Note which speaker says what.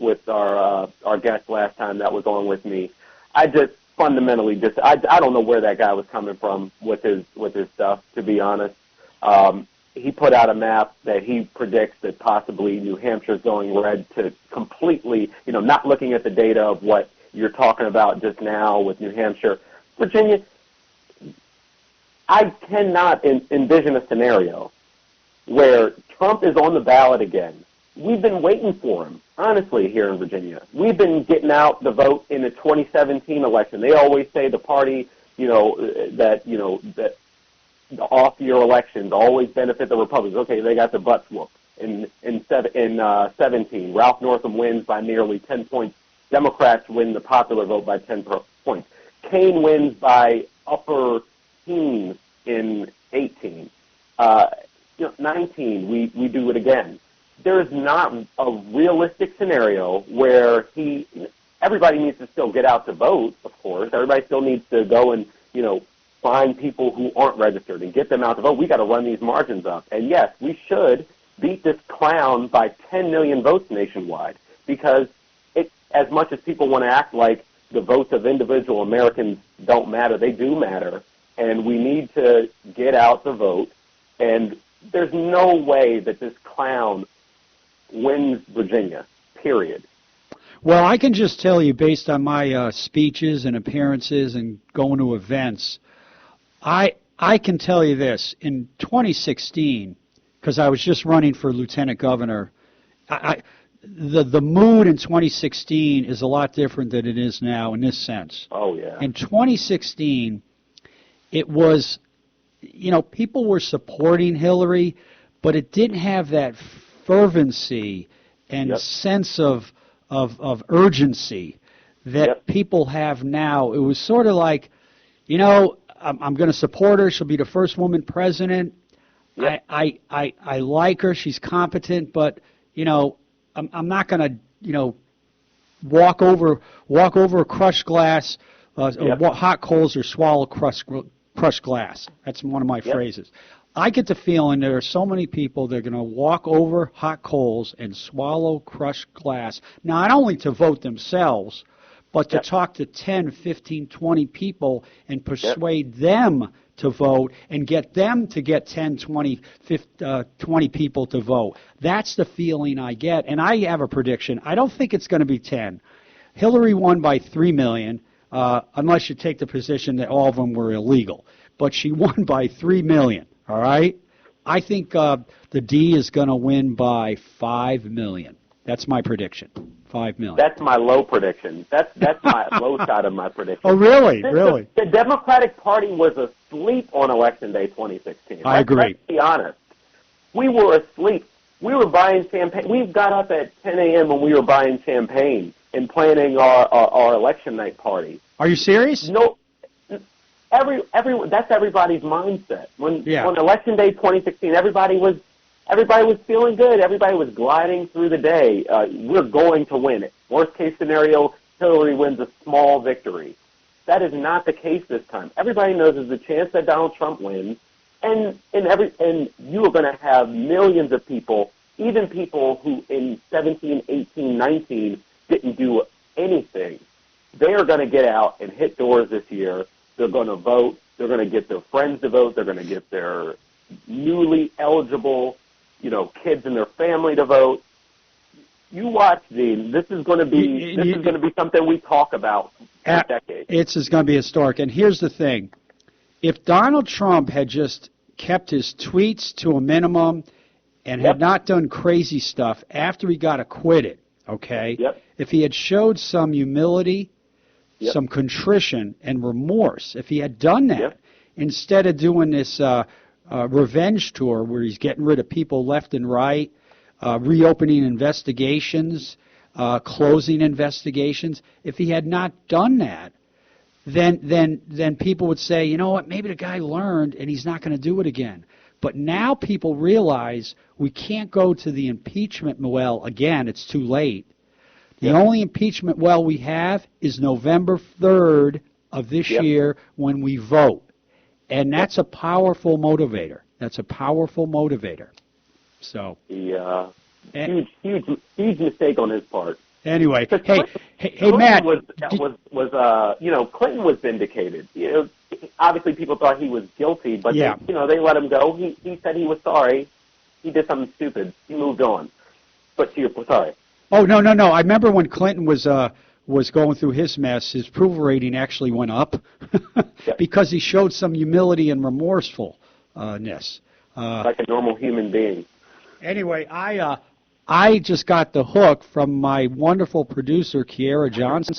Speaker 1: with our guest last time that was on with me. I just fundamentally I don't know where that guy was coming from with his stuff, to be honest. He put out a map that he predicts that possibly New Hampshire's going red to completely, not looking at the data of what you're talking about just now with New Hampshire. Virginia, I cannot envision a scenario where Trump is on the ballot again. We've been waiting for him, honestly, here in Virginia. We've been getting out the vote in the 2017 election. They always say the party, that the off-year elections always benefit the Republicans. Okay, they got the butts whooped in 17. Ralph Northam wins by nearly 10 points. Democrats win the popular vote by 10 points. Kaine wins by upper teens in 18. 19, we do it again. There is not a realistic scenario where everybody needs to still get out to vote, of course. Everybody still needs to go and, find people who aren't registered and get them out to vote. We got to run these margins up. And yes, we should beat this clown by 10 million votes nationwide, because as much as people want to act like the votes of individual Americans don't matter, they do matter, and we need to get out the vote. And there's no way that this clown wins Virginia, period.
Speaker 2: Well, I can just tell you, based on my speeches and appearances and going to events, I can tell you this. In 2016, because I was just running for lieutenant governor, the mood in 2016 is a lot different than it is now in this sense.
Speaker 1: Oh, yeah.
Speaker 2: In 2016, it was, people were supporting Hillary, but it didn't have that fervency and sense of urgency that people have now. It was sort of like, I'm going to support her. She'll be the first woman president. Yep. I like her. She's competent, but I'm not going to walk over a crushed glass, hot coals, or swallow crushed glass. That's one of my phrases. I get the feeling there are so many people that are going to walk over hot coals and swallow crushed glass, not only to vote themselves, but to talk to 10, 15, 20 people and persuade them to vote and get them to get 10, 20, 20 people to vote. That's the feeling I get. And I have a prediction. I don't think it's going to be 10. Hillary won by 3 million, unless you take the position that all of them were illegal. But she won by 3 million, all right? I think the D is going to win by 5 million. That's my prediction. 5 million.
Speaker 1: That's my low prediction. That's my low side of my prediction.
Speaker 2: Oh, really? Really?
Speaker 1: The Democratic Party was asleep on Election Day 2016.
Speaker 2: I agree.
Speaker 1: Let's be honest. We were asleep. We were buying champagne. We got up at 10 a.m. and we were buying champagne and planning our election night party.
Speaker 2: Are you serious?
Speaker 1: No. That's everybody's mindset. When Election Day 2016, everybody was feeling good. Everybody was gliding through the day. We're going to win it. Worst case scenario, Hillary wins a small victory. That is not the case this time. Everybody knows there's a chance that Donald Trump wins, and you are going to have millions of people, even people who in 17, 18, 19 didn't do anything. They are going to get out and hit doors this year. They're going to vote. They're going to get their friends to vote. They're going to get their newly eligible kids in their family to vote. You watch, Gene. This is going to be something we talk about for decades.
Speaker 2: It's going to be historic. And here's the thing: if Donald Trump had just kept his tweets to a minimum and had not done crazy stuff after he got acquitted, okay? If he had showed some humility, some contrition and remorse, if he had done that instead of doing this revenge tour where he's getting rid of people left and right, reopening investigations, closing investigations. If he had not done that, then people would say, you know what, maybe the guy learned and he's not going to do it again. But now people realize we can't go to the impeachment well again. It's too late. The only impeachment well we have is November 3rd of this year when we vote. And that's a powerful motivator. That's a powerful motivator. So
Speaker 1: huge mistake on his part.
Speaker 2: Anyway,
Speaker 1: Clinton
Speaker 2: Matt.
Speaker 1: Clinton was vindicated. Obviously people thought he was guilty, but they let him go. He said he was sorry. He did something stupid. He moved on. But sorry.
Speaker 2: Oh, no. I remember when Clinton was going through his mess, his approval rating actually went up because he showed some humility and remorsefulness.
Speaker 1: Like a normal human being.
Speaker 2: Anyway, I just got the hook from my wonderful producer, Kiera Johnson.